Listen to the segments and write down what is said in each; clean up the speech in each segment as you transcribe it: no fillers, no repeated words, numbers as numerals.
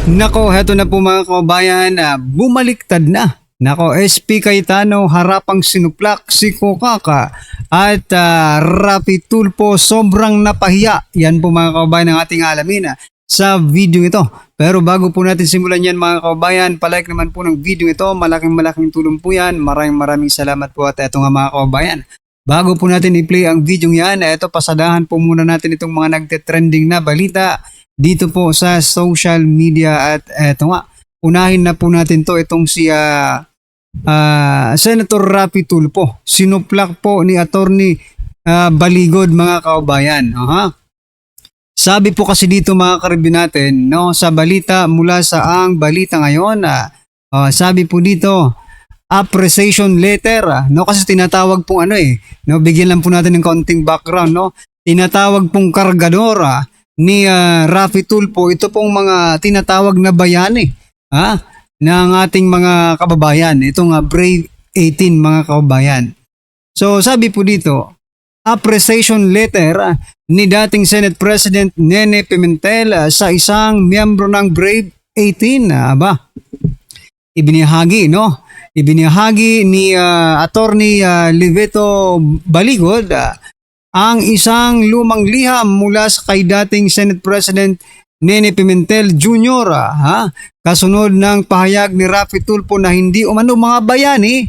Nako, heto na po mga kababayan, bumaliktad na. Nako, SP Cayetano harapang sinuplak si Kokaka at Rapi Tulfo sobrang napahiya. Yan po mga kababayan ang ating alamin sa video ito. Pero bago po natin simulan yan mga kababayan, palike naman po ng video ito. Malaking tulong po yan. Maraming salamat po at eto nga mga kababayan. Bago po natin i-play ang video yan, eto pasadahan po muna natin itong mga nagte-trending na balita dito po sa social media at eto nga, unahin na po natin to itong si Senator Rapi Tulfo. Sinuplak po ni Attorney Baligod mga kababayan. Sabi po kasi dito mga karibin natin, no, sa balita mula sa ang balita ngayon, sabi po dito, appreciation letter, no, kasi tinatawag pong no, bigyan lang po natin ng kaunting background, no, tinatawag pong kargadora ni Rapi Tulfo, ito pong mga tinatawag na bayani ng ating mga kababayan, itong Brave 18 mga kababayan. So sabi po dito, appreciation letter ni dating Senate President Nene Pimentel sa isang miyembro ng Brave 18. Ibinahagi ni Attorney Liveto Baligod ang isang lumang liham mula sa kay dating Senate President Nene Pimentel Jr. Kasunod ng pahayag ni Rapi Tulfo na hindi umano mga bayani,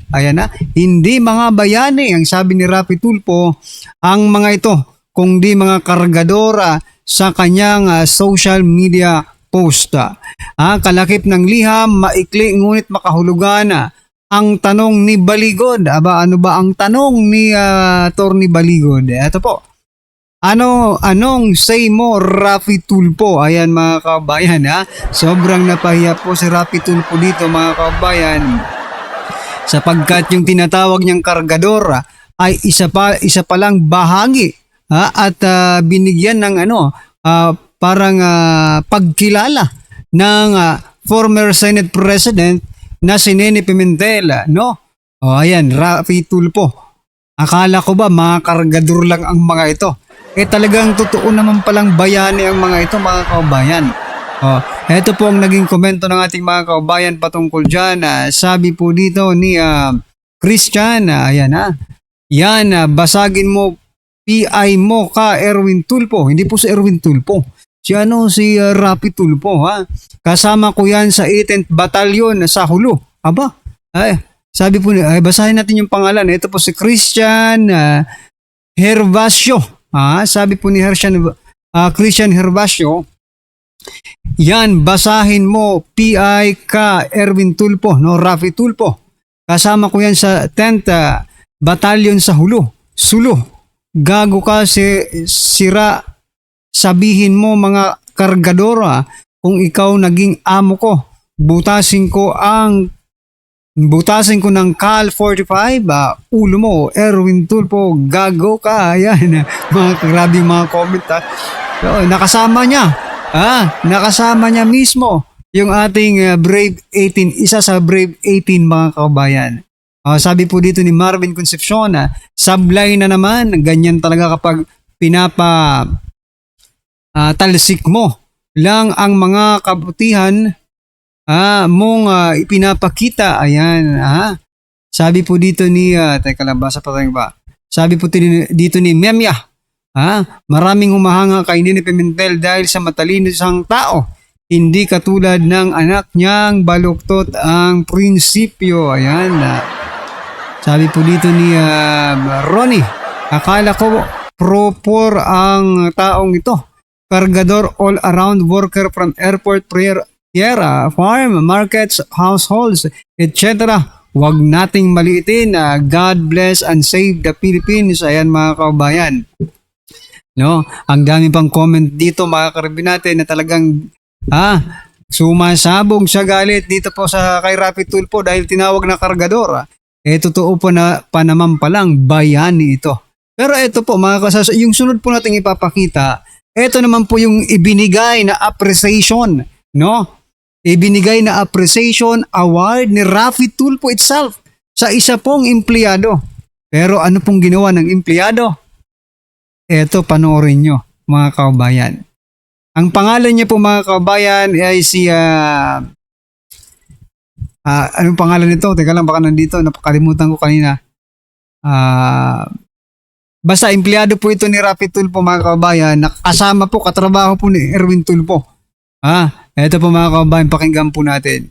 hindi mga bayani ang sabi ni Rapi Tulfo ang mga ito, kundi mga kargadora sa kanyang social media post. Kalakip ng liham, maikli ngunit makahulugan ang tanong ni Baligod. Ano ba ang tanong ni Attorney Baligod? Ito po. Anong say mo Rapi Tulfo? Ayan mga kababayan Sobrang napahiya po si Rapi Tulfo dito mga kababayan. Sapagkat yung tinatawag niyang kargador ay isa pa lang bahagi at binigyan ng parang pagkilala ng former Senate President na si Nene Pimentel, no? Ayan, Rapi Tulfo. Akala ko ba mga kargador lang ang mga ito? Talagang totoo naman palang bayani ang mga ito mga kababayan. Ito po ang naging komento ng ating mga kababayan patungkol dyan. Sabi po dito ni Christian, yan, basagin mo PI mo ka Erwin Tulfo. Hindi po si Erwin Tulfo. Si Rapi Tulfo Kasama ko yan sa 18th Battalion sa Hulo. Sabi po basahin natin yung pangalan. Ito po si Christian Hervasio. Sabi po ni Christian Hervasio, yan, basahin mo PI ka Erwin Tulfo, no, Rapi Tulfo. Kasama ko yan sa 10th Battalion sa Hulo. Sulo. Gago ka sira. Sabihin mo mga kargadora, kung ikaw naging amo ko, butasin ko ng Cal 45, ulo mo, Erwin Tulfo, gago ka. Ayan, mga grabing mga comment So, nakasama niya mismo yung ating Brave 18, isa sa Brave 18 mga kababayan. Sabi po dito ni Marvin Concepcion, sablay na naman, ganyan talaga kapag talsik mo lang ang mga kabutihan mong ipinapakita. Ayan. Sabi po dito ni teka lang, basa pa tayo ba? Sabi po dito ni Memya, maraming humahanga kay Nene Pimentel dahil sa matalino siyang tao, hindi katulad ng anak niyang baluktot ang prinsipyo. Ayan. Sabi po dito ni Ronnie, akala ko proper ang taong ito. Kargador all-around worker from airport, farm, markets, households, etc. Huwag nating maliitin. God bless and save the Philippines. Ayan mga kababayan. No, ang dami pang comment dito mga karibin natin na talagang sumasabog sa galit dito po sa kay Rapi Tulfo dahil tinawag na kargador. Totoo po na naman palang bayani ito. Pero ito po mga yung sunod po nating ipapakita. Ito naman po yung ibinigay na appreciation, no? Ibinigay na appreciation award ni Rapi Tulfo itself sa isa pong empleyado. Pero ano pong ginawa ng empleyado? Ito, panoorin nyo, mga kababayan. Ang pangalan niya po mga kabayan ay si anong pangalan nito? Teka lang, baka nandito, napakalimutan ko kanina. Basta empleyado po ito ni Rapi Tulfo mga kabayan, nakasama po, katrabaho po ni Erwin Tulfo. Ito po mga kabayan, pakinggan po natin.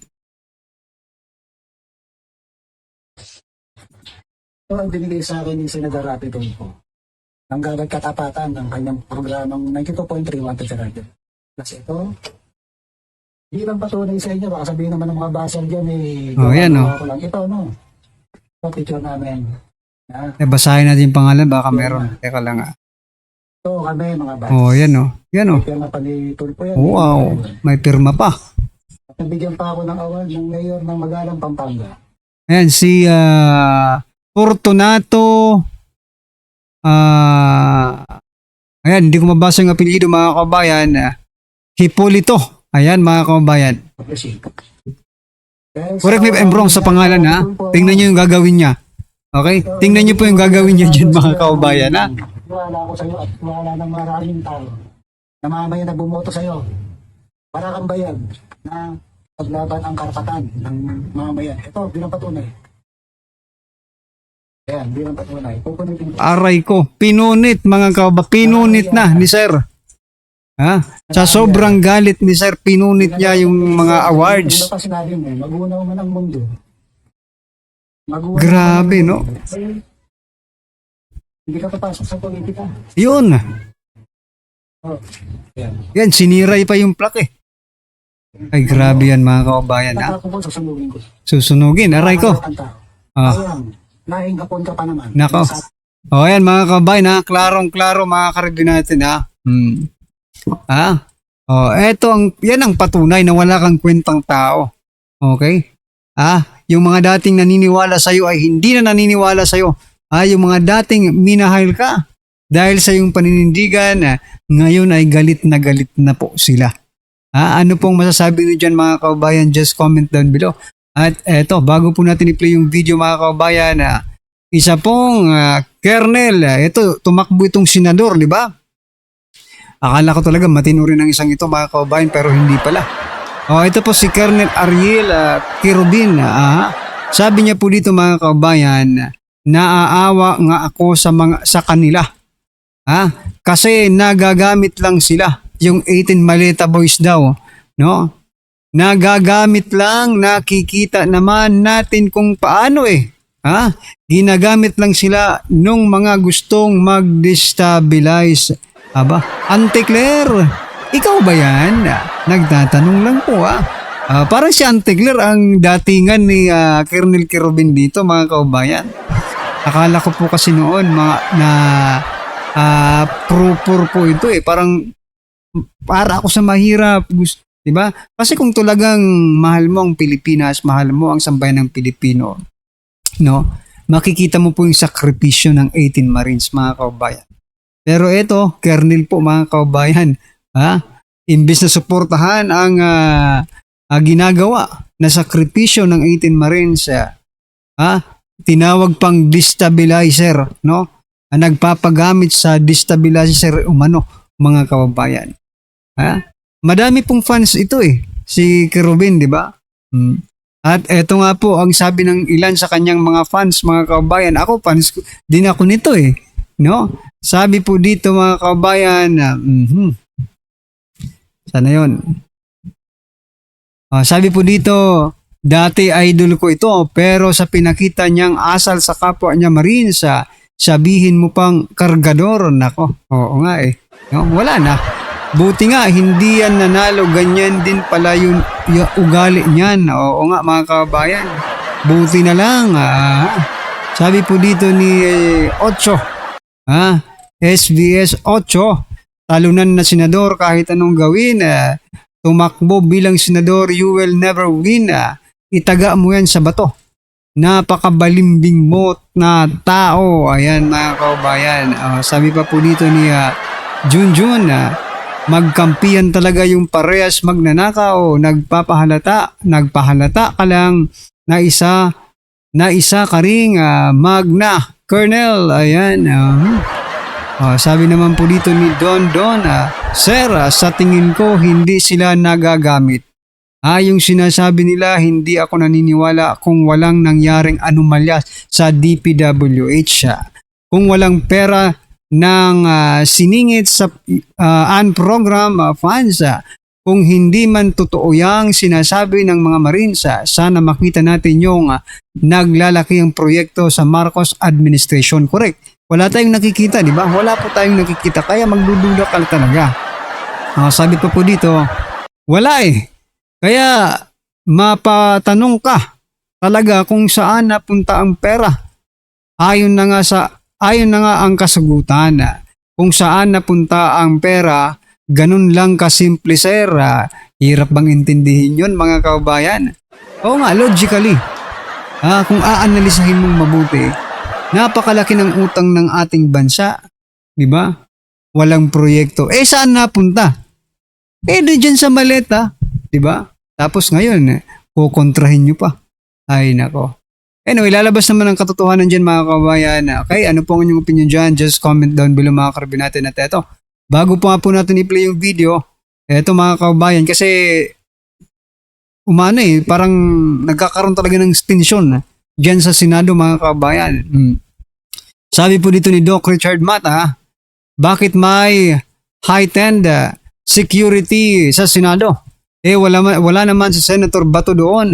Ito ang binigay sa akin ni Senator Rapi Tulfo. Ang gagawin katapatan ng kanyang programang 92.3 Wanted sa radyo. Plus ito, bilang patunay sa inyo, baka sabihin naman ng mga basal dyan yan lang. Ito, no? Ito, picture namin. Basahin natin yung pangalan, baka meron. Teka lang Ito kami, mga basal. yan yan May pirma pa ni Tulfo yan. Wow, may pirma pa. At nabigyan pa ako ng award ng mayor ng Magalang, Pampanga. Ayan, si Fortunato, ayan, hindi ko mabasa yung apelyido mga kabayan. Hipolito. Ayan mga kabayan. Correct me if I'm wrong sa pangalan Tingnan nyo yung gagawin niya. Okay? Tingnan nyo po yung gagawin niya dyan mga kabayan Wala ako sa iyo at wala ng maraming tao na mamaya na bumoto sa iyo. Para kang bayan na paglaban ang karapatan ng mamamayan. Ito, bilang patunay. Ayan, bilang patunay. Pupunitin ko. Aray ko. Pinunit mga kabayan. Pinunit na ni Sir. Sa sobrang galit ni Sir, pinunit niya yung mga awards. Hindi pa sinabi mo, magunaw man ang mundo. Grabe, no? Hindi ka papasok sa politika. Yun. Yan, siniray pa yung plaque Ay, grabe yan mga kabayan susunugin ko. Susunugin, aray ko. Ayan, lahing kapon ka pa naman. Nako. Ayan mga kabayan klarong-klaro mga karibin natin yan ang patunay na wala kang kwentang tao. Okay? Yung mga dating naniniwala sa'yo ay hindi na naniniwala sa'yo. Yung mga dating minahal ka dahil sa yung paninindigan, ngayon ay galit na po sila. Ano pong masasabi niyo dyan mga kabayan? Just comment down below. At eto, bago po natin i-play yung video mga kabayan, isa pong Colonel, ito, tumakbo itong senador, di ba? Akala ko talaga matino rin ang isang ito mga kabayan pero hindi pala. Ito po si Colonel Ariel Quirobin. Sabi niya po dito mga kabayan, naaawa nga ako sa kanila. Kasi nagagamit lang sila. Yung 18 Maleta Boys daw, no? Nagagamit lang, nakikita naman natin kung paano Ginagamit lang sila nung mga gustong mag-destabilize. Auntie Claire, ikaw ba yan? Nagtatanong lang po parang si Auntie Claire ang datingan ni Colonel Quirobin dito mga kaubayan. Akala ko po kasi noon pro po ito parang para ako sa mahirap. Diba? Kasi kung talagang mahal mo ang Pilipinas, mahal mo ang sambayan ng Pilipino, no? Makikita mo po yung sakripisyo ng 18 Marines mga kaubayan. Pero ito, Colonel po mga kaubayan, imbes na suportahan ang ginagawa na sakripisyo ng 18 Marines, tinawag pang destabilizer, no? Nagpapagamit sa destabilizer umano mga kaubayan. Madami pong fans ito si Quirobin, di ba? At eto nga po ang sabi ng ilan sa kanyang mga fans mga kaubayan. Ako fans din ako nito no? Sabi po dito mga kaubayan, sana yon. Sabi po dito, dati idol ko ito pero sa pinakita niyang asal sa kapwa niya Marines, sabihin mo pang kargador. Nako, oo nga no? Wala na. Buti nga, hindi yan nanalo, ganyan din pala yung ugali niyan. Oo nga mga kabayan, buti na lang. Sabi po dito ni Ocho, SBS 8, talunan na senador kahit anong gawin. Tumakbo bilang senador, you will never win. Itaga mo yan sa bato. Napakabalimbing mo na tao. Ayan mga kabayan. Sabi pa po dito ni Junjun, magkampiyan talaga yung parehas magnanakaw, nagpahalata ka lang na isa ka ring magna Colonel. Ayan. Sabi naman po dito ni Don Don, Sir, sa tingin ko hindi sila nagagamit. Yung sinasabi nila, hindi ako naniniwala kung walang nangyaring anomalya sa DPWH. Kung walang pera ng siningit sa unprogram funds, kung hindi man totoo yang sinasabi ng mga Marines, sana makita natin yung naglalaki ang proyekto sa Marcos administration. Correct. Wala tayong nakikita, di ba? Wala po tayong nakikita, kaya magdududa ka talaga. Sabi pa po dito, wala eh. Kaya mapatanong ka talaga kung saan napunta ang pera. Ayon na nga ang kasagutan. Kung saan napunta ang pera, ganun lang kasimple, sir. Hirap bang intindihin yun, mga kababayan? Oo nga, logically. Kung aanalisahin mong mabuti, napakalaki ng utang ng ating bansa. Di ba? Walang proyekto. Saan napunta? Dyan sa maleta. Diba? Tapos ngayon, kukontrahin nyo pa. Ay, nako. Anyway, lalabas naman ang katotohanan dyan, mga kababayan. Okay, ano po ang inyong opinion dyan? Just comment down below, mga karabin natin. At eto, bago po nga po natin i-play yung video, eto mga kababayan, kasi parang nagkakaroon talaga ng tensyon dyan sa Senado, mga kababayan. Sabi po dito ni Doc Richard Mata, bakit may heightened security sa Senado? Wala naman si Senator Bato doon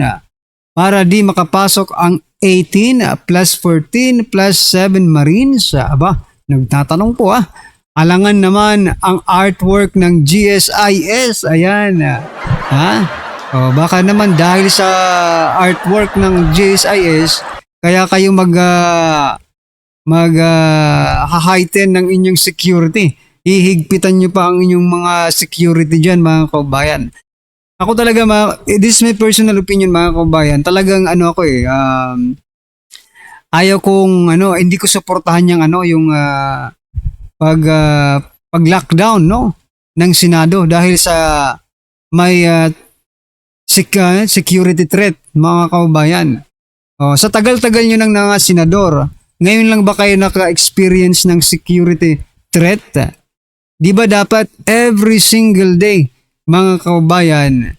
para di makapasok ang 18 plus 14 plus 7 Marines. Nagtatanong po alangan naman ang artwork ng GSIS. Ayan. Baka naman dahil sa artwork ng GSIS, kaya kayo heighten ng inyong security. Ihigpitan nyo pa ang inyong mga security dyan, mga kababayan. Ako talaga, this is my personal opinion, mga kababayan. Talagang ayaw kong hindi ko suportahan yung pag-lockdown ng Senado dahil sa may security threat, mga kababayan. Sa tagal-tagal nyo ng mga senador, ngayon lang ba kayo naka-experience ng security threat? Di ba dapat every single day, mga kababayan,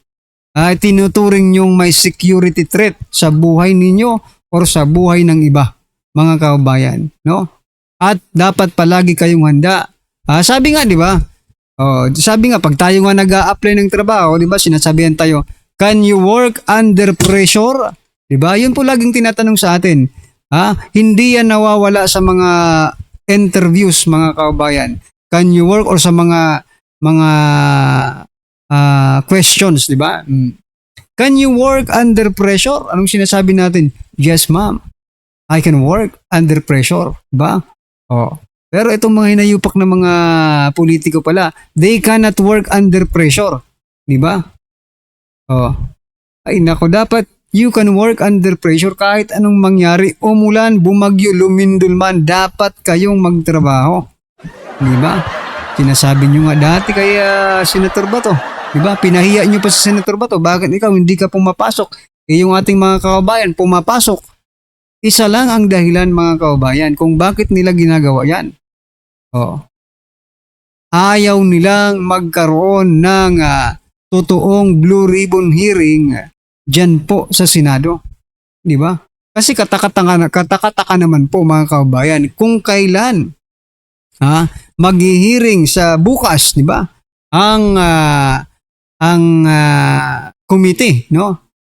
tinuturing nyong may security threat sa buhay ninyo or sa buhay ng iba, mga kababayan, no? At dapat palagi kayong handa. Sabi nga, di ba? Sabi nga, pag tayo nga nag-a-apply ng trabaho, di ba, sinasabihan tayo, can you work under pressure? Di ba? Yun po laging tinatanong sa atin. Hindi yan nawawala sa mga interviews, mga kababayan. Can you work or sa mga questions, di ba? Can you work under pressure? Anong sinasabi natin? Yes, ma'am. I can work under pressure, di ba? Pero itong mga hinayupak na mga politiko pala, they cannot work under pressure, di ba? Ay nako, dapat you can work under pressure kahit anong mangyari, umulan, bumagyo, lumindol man, dapat kayong magtrabaho. Di ba? Sinasabi nyo nga dati kay Senator Bato. Diba? Pinahiya nyo pa sa Senator Bato. Bakit ikaw hindi ka pumapasok? Yung ating mga kababayan pumapasok. Isa lang ang dahilan, mga kababayan, kung bakit nila ginagawa yan. Ayaw nilang magkaroon ng totoong blue ribbon hearing dyan po sa Senado. Diba? Kasi katakataka naman po, mga kababayan, kung kailan maghihiring sa bukas, di ba? Ang committee,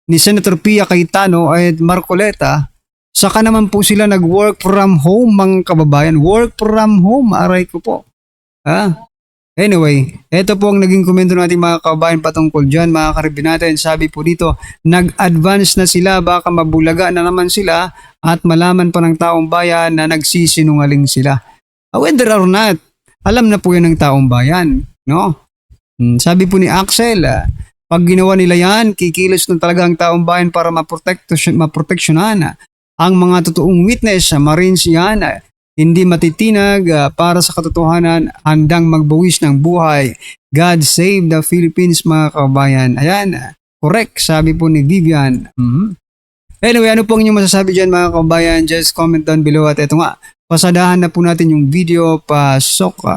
ni Senator Pia Cayetano at Marcoleta, saka naman po sila nag-work from home, mga kababayan. Work from home, aray ko po. Anyway, ito po ang naging komento natin, mga kababayan, patungkol dyan, mga karibin natin. Sabi po dito, nag-advance na sila, baka mabulaga na naman sila at malaman pa ng taong bayan na nagsisinungaling sila. Whether or not, alam na po yan ng taong bayan, no? Sabi po ni Axel, pag ginawa nila yan, kikilos na talaga ang taong bayan para maproteksyonan ang mga totoong witness, Marines yan, hindi matitinag para sa katotohanan, handang magbuwis ng buhay. God save the Philippines, mga kababayan. Ayan, correct, sabi po ni Vivian. Anyway, ano po ang inyong masasabi dyan, mga kababayan? Just comment down below. At eto nga, pasadahan na po natin yung video. Pasok.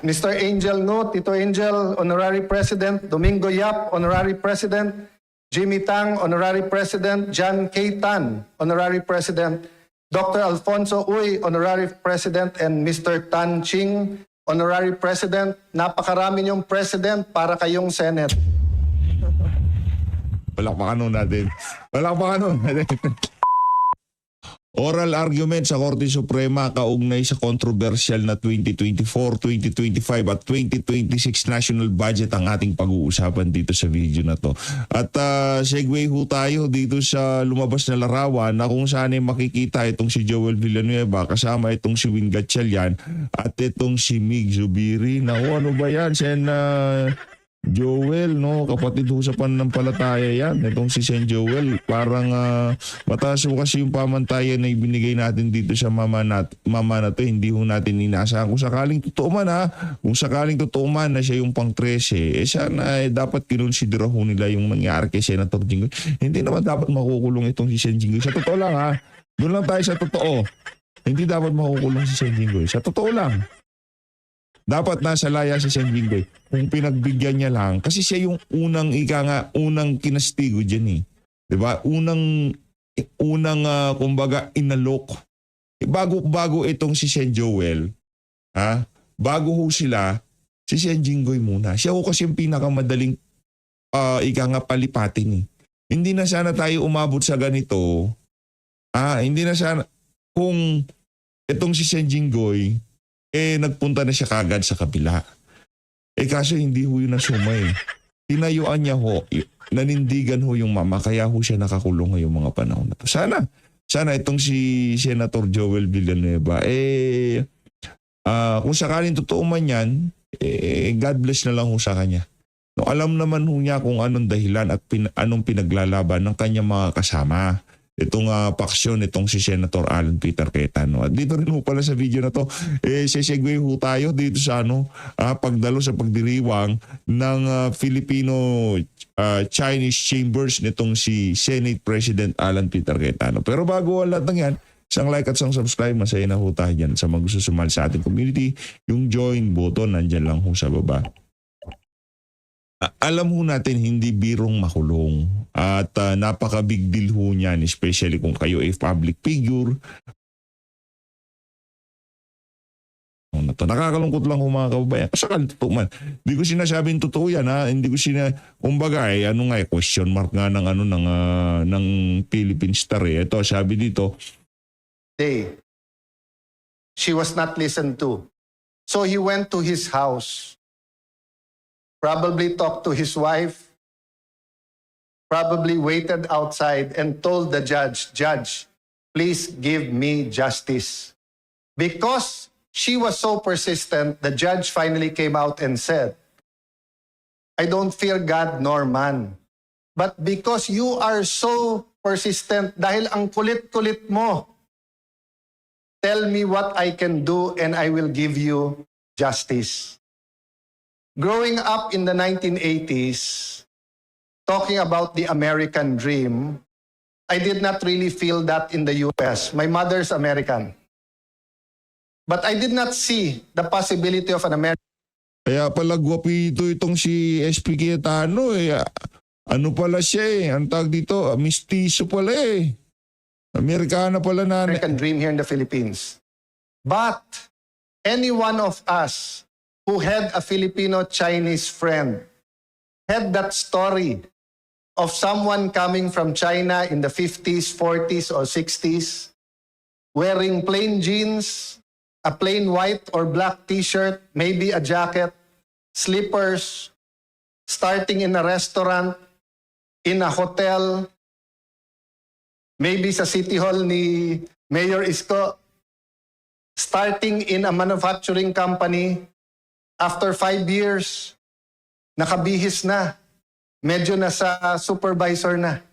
Mr. Angel No, Tito Angel, Honorary President, Domingo Yap, Honorary President, Jimmy Tang, Honorary President, John K. Tan, Honorary President, Dr. Alfonso Uy, Honorary President, and Mr. Tan Ching, Honorary President. Napakarami niyong President para kayong Senate. Palakpakan nun natin. Palakpakan nun natin. Oral argument sa Korte Suprema kaugnay sa controversial na 2024, 2025 at 2026 national budget ang ating pag-uusapan dito sa video na to. At segue ho tayo dito sa lumabas na larawan na kung saan ay makikita itong si Joel Villanueva kasama itong si Win Gatchalian at itong si Mig Zubiri. Naku, ano ba yan? Sen Joel, no? Kapatid ho sa pananampalataya yan. Itong si Sen Joel, parang mataas ho kasi yung pamantayan na ibinigay natin dito sa mama na to. Hindi ho natin inaasahan. Kung sakaling totoo man kung sakaling totoo man na siya yung pang-13, sana dapat kinonsidera ho nila yung nangyari kay Senator Jinggoy. Hindi naman dapat makukulong itong si Sen Jinggoy. Sa totoo lang doon lang tayo sa totoo. Hindi dapat makukulong si Sen Jinggoy. Sa totoo lang. Dapat nasa laya si Sen Jinggoy kung pinagbigyan niya lang. Kasi siya yung unang kinastigo dyan eh. Diba? Unang kumbaga inalok. Bago itong si Sen Joel, bago ho sila, si Sen Jinggoy muna. Siya ho kasi yung pinakamadaling palipatin eh. Hindi na sana tayo umabot sa ganito. Hindi na sana, kung itong si Sen Jinggoy, nagpunta na siya kagad sa kabila. Kaso hindi ho yun nasumay. Tinayuan niya ho, nanindigan ho yung mama, kaya ho siya nakakulong ngayong mga panahon na to. Sana itong si Senator Joel Villanueva, kung sakaling totoo man yan, God bless na lang ho sa kanya. No, alam naman ho niya kung anong dahilan at anong pinaglalaban ng kanyang mga kasama. Itong paksyon, itong si Senator Alan Peter Cayetano. At dito rin ho pala sa video na to, sesegue ho tayo dito sa pagdalo sa pagdiriwang ng Filipino-Chinese Chambers nitong si Senate President Alan Peter Cayetano. Pero bago ang lahat ng yan, isang like at isang subscribe, masaya na ho tayo dyan sa magsusumal sa ating community. Yung join button, nandyan lang ho sa baba. Alam ho natin hindi birong makulong at napaka-big deal ho niyan, especially kung kayo ay public figure. Nakakalungkot lang ho mga kababayan. Kasakal totoo man. Hindi ko sinasabing totoo yan Hindi ko kumbaga question mark nga ng Philippine Star eh. Ito sabi dito. She was not listened to. So he went to his house. Probably talked to his wife, probably waited outside and told the judge, "Judge, please give me justice." Because she was so persistent, the judge finally came out and said, "I don't fear God nor man. But because you are so persistent, dahil ang kulit-kulit mo, tell me what I can do and I will give you justice." Growing up in the 1980s, talking about the American dream, I did not really feel that in the US. My mother's American. But I did not see the possibility of an American. Kaya pala gwapito itong si SP Cayetano eh. Ano pala siya eh. Ang tawag dito, mistiso pala eh. Amerikana pala na. American dream here in the Philippines. But any one of us who had a Filipino-Chinese friend had that story of someone coming from China in the 50s, 40s, or 60s, wearing plain jeans, a plain white or black t-shirt, maybe a jacket, slippers, starting in a restaurant, in a hotel, maybe sa City Hall ni Mayor Isko, starting in a manufacturing company. After 5 years, nakabihis na. Medyo nasa supervisor na.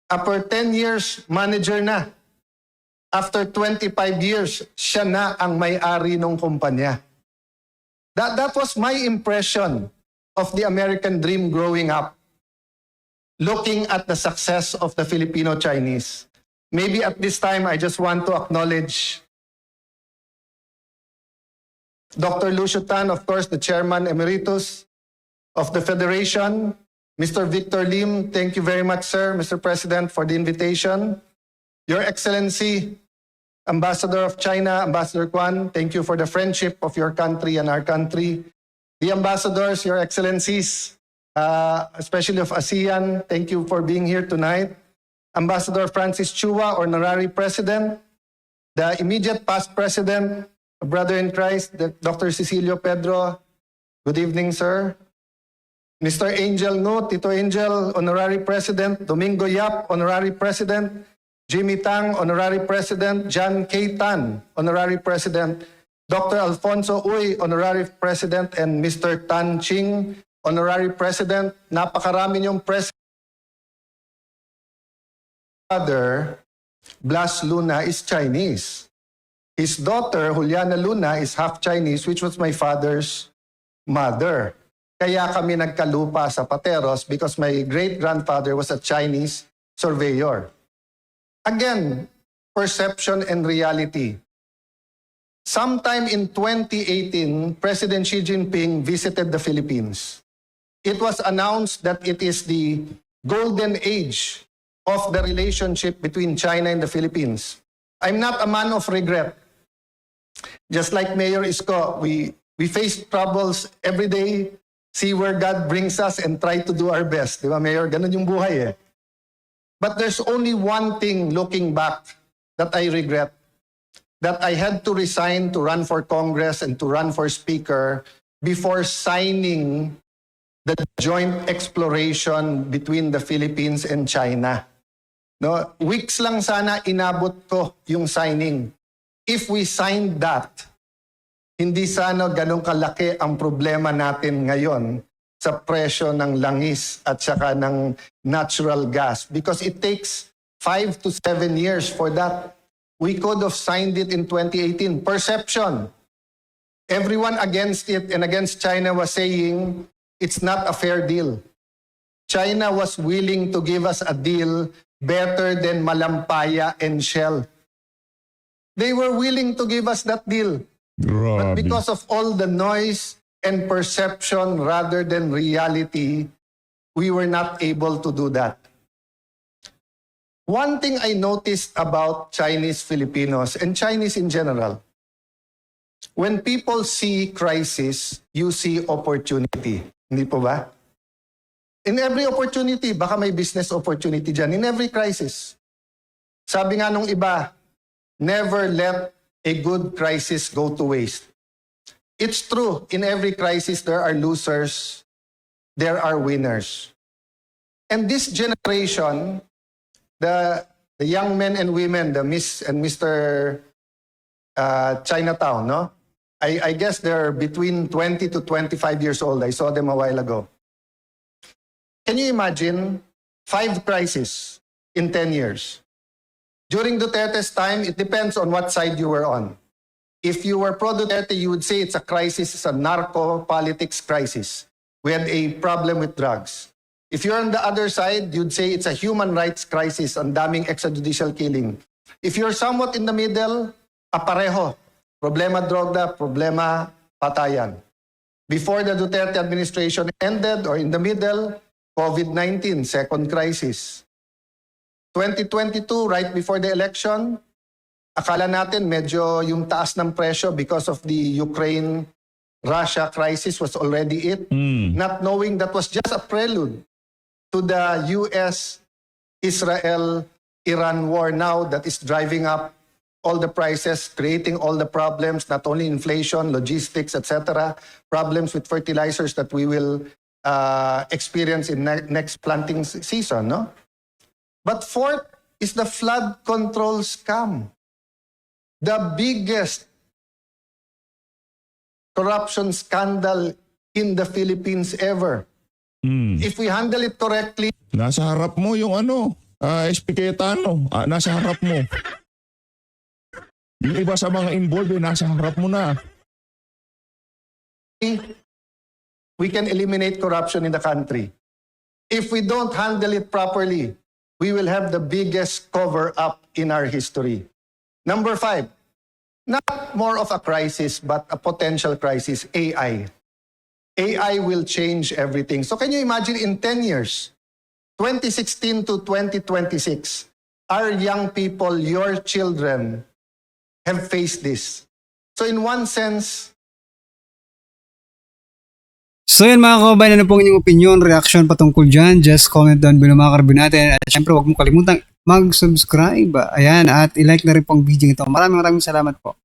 After 10 years, manager na. After 25 years, siya na ang may-ari ng kumpanya. That was my impression of the American dream growing up. Looking at the success of the Filipino-Chinese. Maybe at this time, I just want to acknowledge Dr. Lucio Tan, of course, the Chairman Emeritus of the Federation. Mr. Victor Lim, thank you very much, sir, Mr. President, for the invitation. Your Excellency, Ambassador of China, Ambassador Kwan, thank you for the friendship of your country and our country. The ambassadors, Your Excellencies, especially of ASEAN, thank you for being here tonight. Ambassador Francis Chua, Honorary President, the immediate past President, brother in Christ, Dr. Cecilio Pedro, good evening, sir. Mr. Angel Ngo, Tito Angel, Honorary President, Domingo Yap, Honorary President, Jimmy Tang, Honorary President, John K. Tan, Honorary President, Dr. Alfonso Uy, Honorary President, and Mr. Tan Ching, Honorary President. Napakarami niyong President. Father, Blas Luna, is Chinese. His daughter, Juliana Luna, is half Chinese, which was my father's mother. Kaya kami nagkalupa sa Pateros because my great-grandfather was a Chinese surveyor. Again, perception and reality. Sometime in 2018, President Xi Jinping visited the Philippines. It was announced that it is the golden age of the relationship between China and the Philippines. I'm not a man of regret. Just like Mayor Isko, we face troubles every day, see where God brings us and try to do our best. Di ba, Mayor? Ganun yung buhay eh. But there's only one thing looking back that I regret. That I had to resign to run for Congress and to run for Speaker before signing the joint exploration between the Philippines and China. No, weeks lang sana inabot ko yung signing. If we signed that, hindi sana ganun kalaki ang problema natin ngayon sa presyo ng langis at saka ng natural gas because it takes 5 to 7 years for that. We could have signed it in 2018. Perception. Everyone against it and against China was saying it's not a fair deal. China was willing to give us a deal better than Malampaya and Shell. They were willing to give us that deal. But Grabe. because of all the noise and perception rather than reality, we were not able to do that. One thing I noticed about Chinese Filipinos and Chinese in general, when people see crisis, you see opportunity. Hindi po ba? In every opportunity, baka may business opportunity dyan. In every crisis. Sabi nga nung iba, never let a good crisis go to waste. It's true, in every crisis there are losers, there are winners. And this generation, the young men and women, the Miss and Mr. Chinatown, no? I guess they're between 20 to 25 years old. I saw them a while ago. Can you imagine 5 crises in 10 years? During Duterte's time, it depends on what side you were on. If you were pro-Duterte, you would say it's a crisis, it's a narco-politics crisis. We had a problem with drugs. If you're on the other side, you'd say it's a human rights crisis, ang daming extrajudicial killing. If you're somewhat in the middle, apareho. Problema droga, problema patayan. Before the Duterte administration ended or in the middle, COVID-19, second crisis. 2022, right before the election, akala natin medyo yung taas ng presyo because of the Ukraine-Russia crisis was already it. Not knowing that was just a prelude to the US-Israel-Iran war now that is driving up all the prices, creating all the problems, not only inflation, logistics, etc., problems with fertilizers that we will experience in next planting season, no? But fourth is the flood control scam. The biggest corruption scandal in the Philippines ever. If we handle it correctly, Nasa harap mo yung SP Cayetano. Nasa harap mo. Yung iba sa mga involved, nasa harap mo na. we can eliminate corruption in the country. If we don't handle it properly, we will have the biggest cover-up in our history. Number 5, not more of a crisis, but a potential crisis, AI. AI will change everything. So can you imagine in 10 years, 2016 to 2026, our young people, your children, have faced this. So in one sense, So yan mga kababayan, ano pong inyong opinion, reaction patungkol dyan? Just comment down below mga karabin natin. At syempre huwag mo kalimutang mag-subscribe. Ayan, at i-like na rin pong video ito. Maraming salamat po.